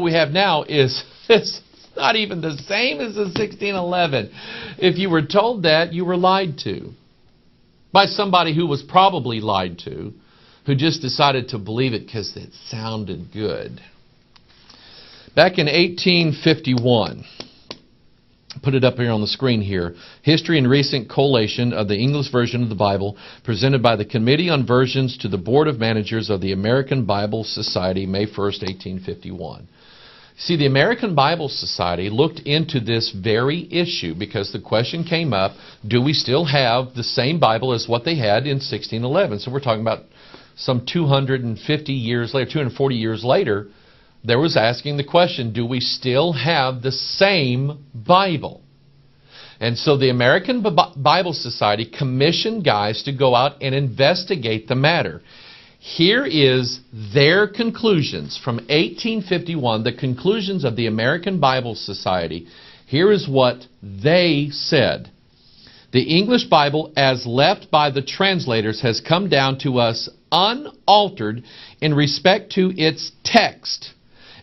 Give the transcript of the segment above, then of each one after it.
we have now is it's not even the same as the 1611. If you were told that, you were lied to by somebody who was probably lied to, who just decided to believe it because it sounded good. Back in 1851, put it up here on the screen here, History and Recent Collation of the English Version of the Bible, presented by the Committee on Versions to the Board of Managers of the American Bible Society, May 1st, 1851. See, the American Bible Society looked into this very issue because the question came up, do we still have the same Bible as what they had in 1611? So we're talking about some 250 years later, 240 years later, there was asking the question, do we still have the same Bible? And so the American Bible Society commissioned guys to go out and investigate the matter. Here is their conclusions from 1851, the conclusions of the American Bible Society. Here is what they said. The English Bible, as left by the translators, has come down to us unaltered in respect to its text,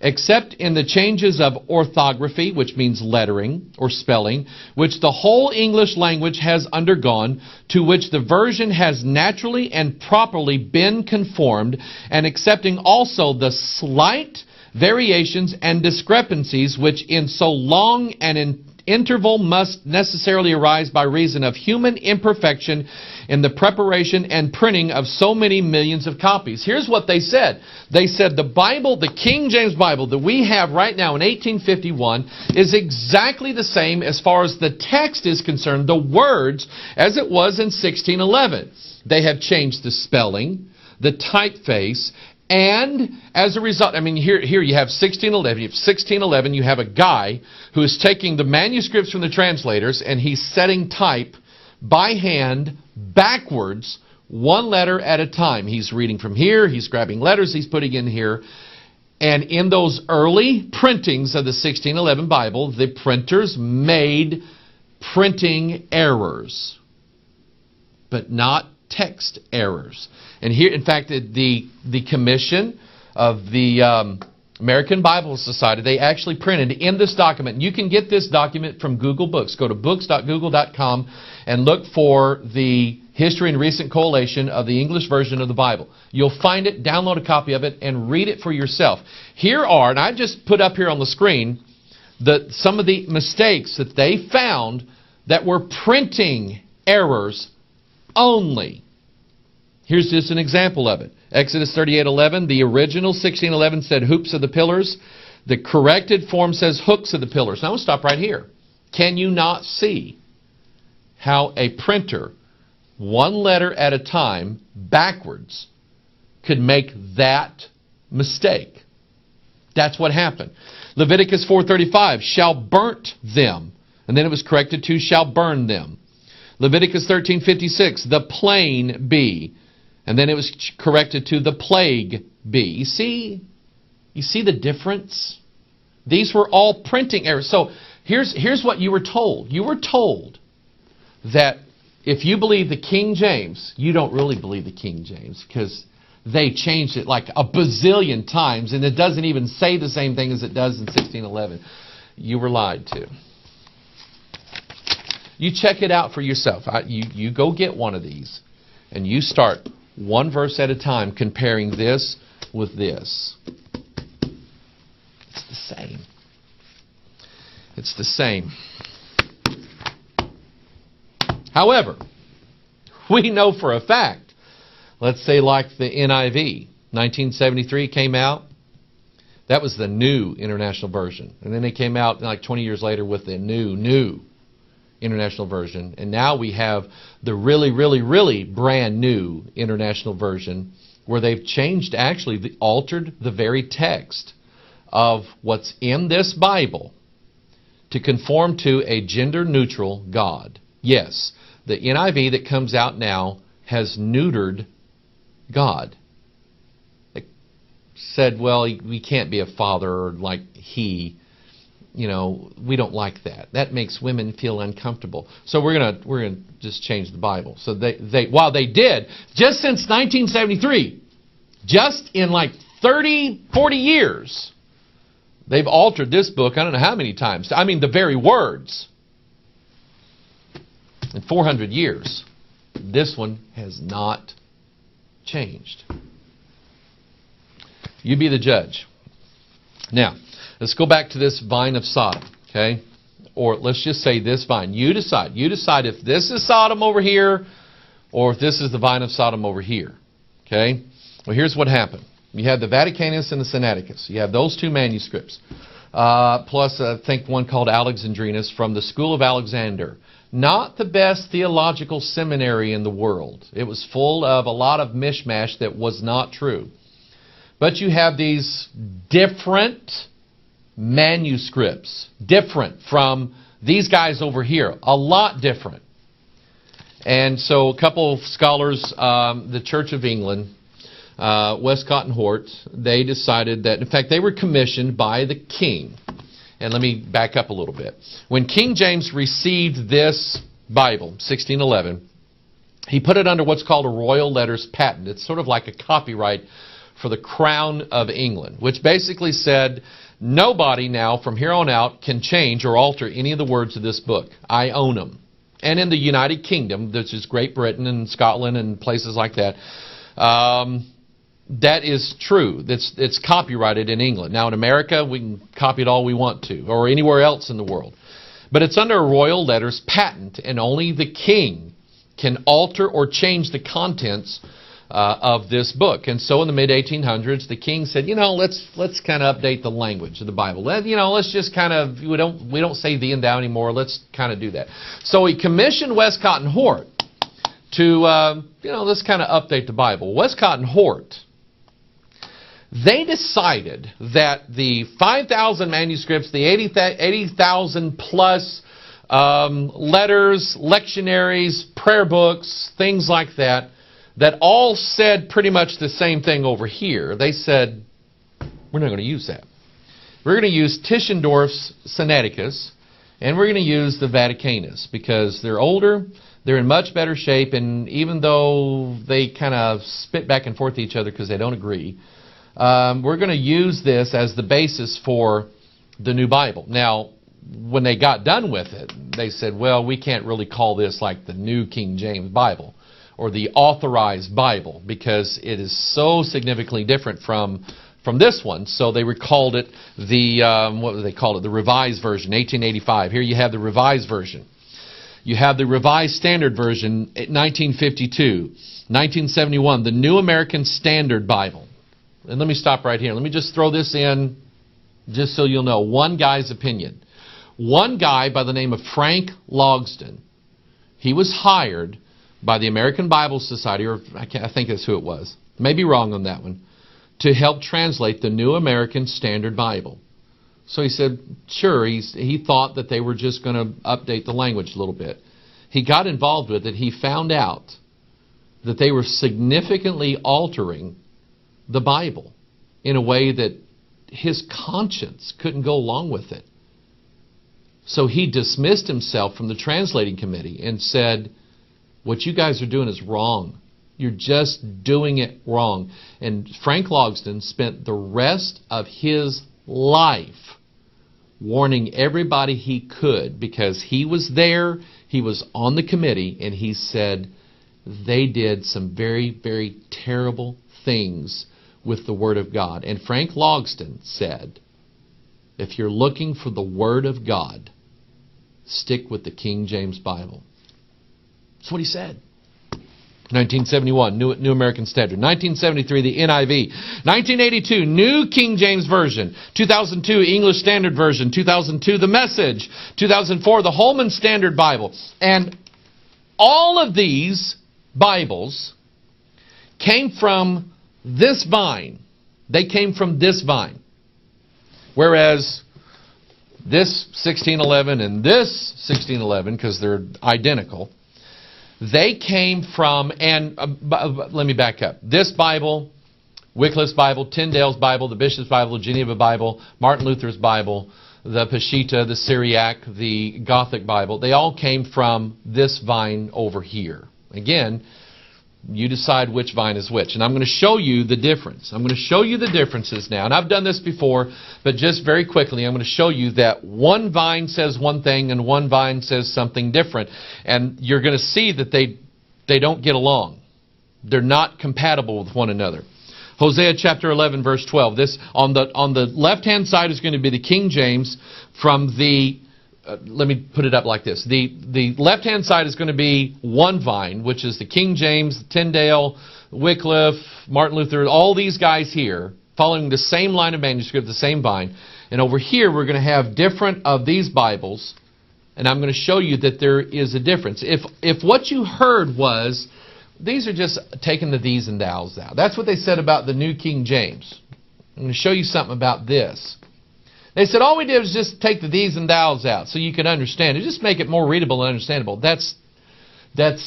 except in the changes of orthography, which means lettering or spelling, which the whole English language has undergone, to which the version has naturally and properly been conformed, and accepting also the slight variations and discrepancies which in so long an interval must necessarily arise by reason of human imperfection in the preparation and printing of so many millions of copies. Here's what they said. They said the Bible, the King James Bible that we have right now in 1851 is exactly the same as far as the text is concerned, the words, as it was in 1611. They have changed the spelling, the typeface, and as a result, I mean, here you have 1611. You have a guy who is taking the manuscripts from the translators and he's setting type by hand backwards, one letter at a time. He's reading from here, he's grabbing letters, he's putting in here. And in those early printings of the 1611 Bible, the printers made printing errors, but not text errors. And here, in fact, the commission of the American Bible Society, they actually printed in this document. You can get this document from Google Books. Go to books.google.com and look for the History and Recent Collation of the English Version of the Bible. You'll find it, download a copy of it, and read it for yourself. Here are, and I just put up here on the screen, some of the mistakes that they found that were printing errors only. Here's just an example of it. Exodus 38:11, the original 1611 said hoops of the pillars. The corrected form says hooks of the pillars. Now, I'm going to stop right here. Can you not see how a printer, one letter at a time, backwards, could make that mistake? That's what happened. Leviticus 4:35, shall burnt them. And then it was corrected to shall burn them. Leviticus 13:56, the plain be. And then it was corrected to the plague be. You see the difference? These were all printing errors. So here's what you were told. You were told that if you believe the King James, you don't really believe the King James because they changed it like a bazillion times and it doesn't even say the same thing as it does in 1611. You were lied to. You check it out for yourself. You go get one of these and you start one verse at a time comparing this with this. It's the same. It's the same. However, we know for a fact, let's say like the NIV, 1973 came out. That was the new International Version. And then they came out like 20 years later with the new International Version. And now we have the really brand new International Version where they've changed, actually altered the very text of what's in this Bible to conform to a gender-neutral God. Yes, the NIV that comes out now has neutered God. It said, well, we can't be a father or like he. You know, we don't like that. That makes women feel uncomfortable. So we're gonna just change the Bible. So while they did, just since 1973, just in like 30, 40 years, They've altered this book I don't know how many times. I mean, the very words. In 400 years, this one has not changed. You be the judge. Now, let's go back to this vine of Sodom, okay? Or let's just say this vine. You decide. You decide if this is Sodom over here or if this is the vine of Sodom over here, okay? Well, here's what happened. You have the Vaticanus and the Sinaiticus. You have those two manuscripts. Plus, I think one called Alexandrinus from the School of Alexander. Not the best theological seminary in the world. It was full of a lot of mishmash that was not true. But you have these different manuscripts. Different from these guys over here. A lot different. And so a couple of scholars, the Church of England, Westcott and Hort, they decided that, in fact, they were commissioned by the king. And let me back up a little bit. When King James received this Bible, 1611, he put it under what's called a royal letters patent. It's sort of like a copyright for the Crown of England, which basically said, nobody now from here on out can change or alter any of the words of this book. I own them. And in the United Kingdom, which is Great Britain and Scotland and places like that, that is true. It's copyrighted in England. Now in America, we can copy it all we want to, or anywhere else in the world. But it's under a royal letters patent, and only the king can alter or change the contents of this book. And so in the mid-1800s, the king said, let's kind of update the language of the Bible. Let's just kind of, we don't say thee and thou anymore. Let's kind of do that. So he commissioned Westcott and Hort to, let's kind of update the Bible. Westcott and Hort, they decided that the 5,000 manuscripts, the 80,000 plus letters, lectionaries, prayer books, things like that, that all said pretty much the same thing over here. They said, we're not going to use that. We're going to use Tischendorf's Sinaiticus, and we're going to use the Vaticanus, because they're older, they're in much better shape, and even though they kind of spit back and forth at each other because they don't agree, we're going to use this as the basis for the new Bible. Now, when they got done with it, they said, well, we can't really call this like the New King James Bible or the Authorized Bible, because it is so significantly different from this one. So they called it the, what do they call it? The Revised Version, 1885. Here you have the Revised Version. You have the Revised Standard Version, 1952. 1971, the New American Standard Bible. And let me stop right here. Let me just throw this in just so you'll know. One guy's opinion. One guy by the name of Frank Logsdon, he was hired by the American Bible Society, or I think that's who it was. Maybe wrong on that one, to help translate the New American Standard Bible. So he said, sure, he thought that they were just going to update the language a little bit. He got involved with it. He found out that they were significantly altering the Bible in a way that his conscience couldn't go along with it. So he dismissed himself from the translating committee and said, what you guys are doing is wrong. You're just doing it wrong. And Frank Logsdon spent the rest of his life warning everybody he could, because he was there, he was on the committee, and he said they did some very, very terrible things with the Word of God. And Frank Logsdon said, if you're looking for the Word of God, stick with the King James Bible. That's what he said. 1971, New American Standard. 1973, the NIV. 1982, New King James Version. 2002, English Standard Version. 2002, the Message. 2004, the Holman Standard Bible. And all of these Bibles came from this vine. They came from this vine. Whereas this 1611 and this 1611, because they're identical, they came from, and let me back up. This Bible, Wycliffe's Bible, Tyndale's Bible, the Bishop's Bible, the Geneva Bible, Martin Luther's Bible, the Peshitta, the Syriac, the Gothic Bible, they all came from this vine over here. Again, You decide which vine is which. And I'm going to show you the difference. I'm going to show you the differences now. And I've done this before, but just very quickly, I'm going to show you that one vine says one thing and one vine says something different. And you're going to see that they don't get along. They're not compatible with one another. Hosea chapter 11, verse 12. This on the left-hand side is going to be the King James from the... let me put it up like this. The left-hand side is going to be one vine, which is the King James, Tyndale, Wycliffe, Martin Luther, all these guys here, following the same line of manuscript, the same vine. And over here, we're going to have different of these Bibles, and I'm going to show you that there is a difference. If what you heard was, these are just taking the these and thous out. That's what they said about the New King James. I'm going to show you something about this. They said all we did was just take the these and thous out so you could understand it. Just make it more readable and understandable. That's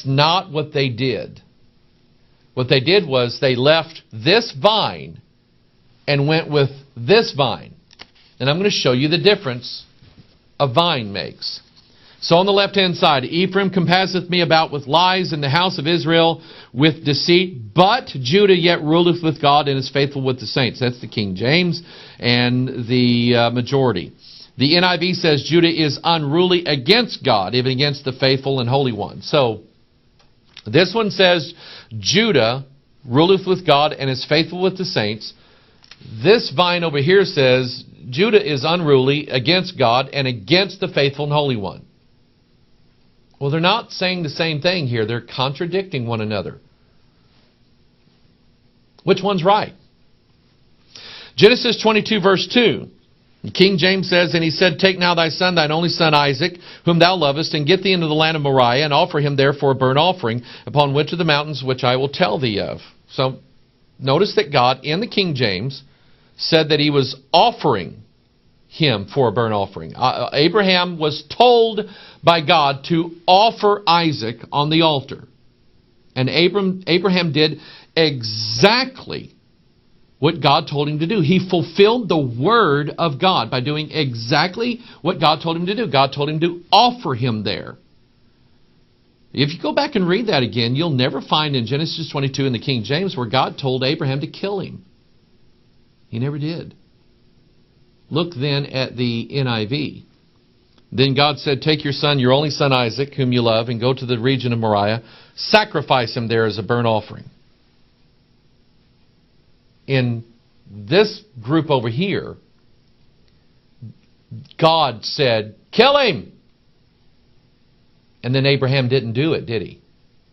not what they did. What they did was they left this vine and went with this vine. And I'm going to show you the difference a vine makes. So on the left-hand side, Ephraim compasseth me about with lies, and the house of Israel with deceit. But Judah yet ruleth with God and is faithful with the saints. That's the King James and the majority. The NIV says Judah is unruly against God, even against the faithful and holy one. So this one says Judah ruleth with God and is faithful with the saints. This vine over here says Judah is unruly against God and against the faithful and holy one. Well, they're not saying the same thing here. They're contradicting one another. Which one's right? Genesis 22, verse 2. King James says, And he said, Take now thy son, thine only son Isaac, whom thou lovest, and get thee into the land of Moriah, and offer him there for a burnt offering, upon which of the mountains which I will tell thee of. So, notice that God, in the King James, said that he was offering him for a burnt offering. Abraham was told by God to offer Isaac on the altar. And Abraham did exactly what God told him to do. He fulfilled the word of God by doing exactly what God told him to do. God told him to offer him there. If you go back and read that again, you'll never find in Genesis 22 in the King James where God told Abraham to kill him. He never did. Look then at the NIV. Then God said, Take your son, your only son Isaac, whom you love, and go to the region of Moriah. Sacrifice him there as a burnt offering. In this group over here, God said, Kill him! And then Abraham didn't do it, did he?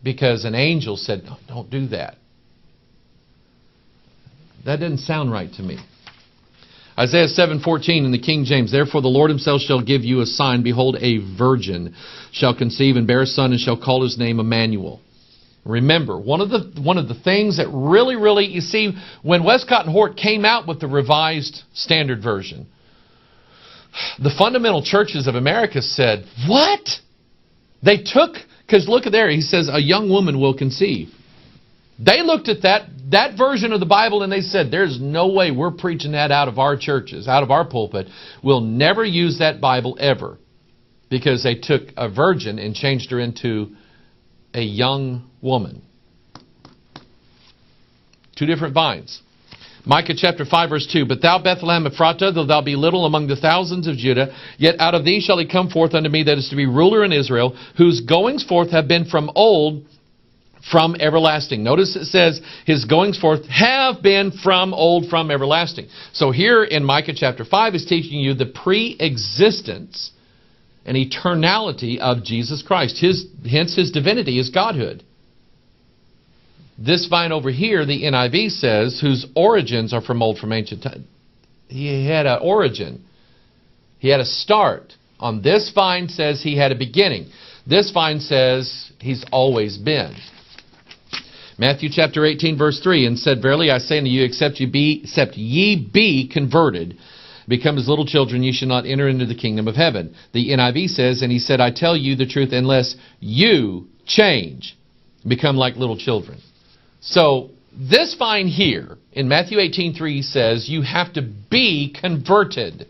Because an angel said, No, don't do that. That didn't sound right to me. Isaiah 7:14 in the King James, Therefore the Lord himself shall give you a sign. Behold, a virgin shall conceive and bear a son, and shall call his name Emmanuel. Remember, one of the things that really, you see, when Westcott and Hort came out with the Revised Standard Version, the fundamental churches of America said, what? They took, because look at there, he says, a young woman will conceive. They looked at that version of the Bible and they said, there's no way we're preaching that out of our churches, out of our pulpit. We'll never use that Bible ever. Because they took a virgin and changed her into a young woman. Two different vines. Micah chapter 5 verse 2, But thou, Bethlehem Ephratah, though thou be little among the thousands of Judah, yet out of thee shall he come forth unto me that is to be ruler in Israel, whose goings forth have been from old, from everlasting. Notice it says his goings forth have been from old, from everlasting. So here in Micah chapter 5 is teaching you the pre-existence and eternality of Jesus Christ. Hence his divinity, his godhood. This vine over here, the NIV says, whose origins are from old, from ancient time. He had an origin. He had a start. On this vine says he had a beginning. This vine says he's always been. Matthew chapter 18 verse 3, And said, Verily I say unto you, except ye be converted, become as little children, ye shall not enter into the kingdom of heaven. The NIV says, And he said, I tell you the truth, unless you change, become like little children. So this vine here in Matthew 18:3 says you have to be converted.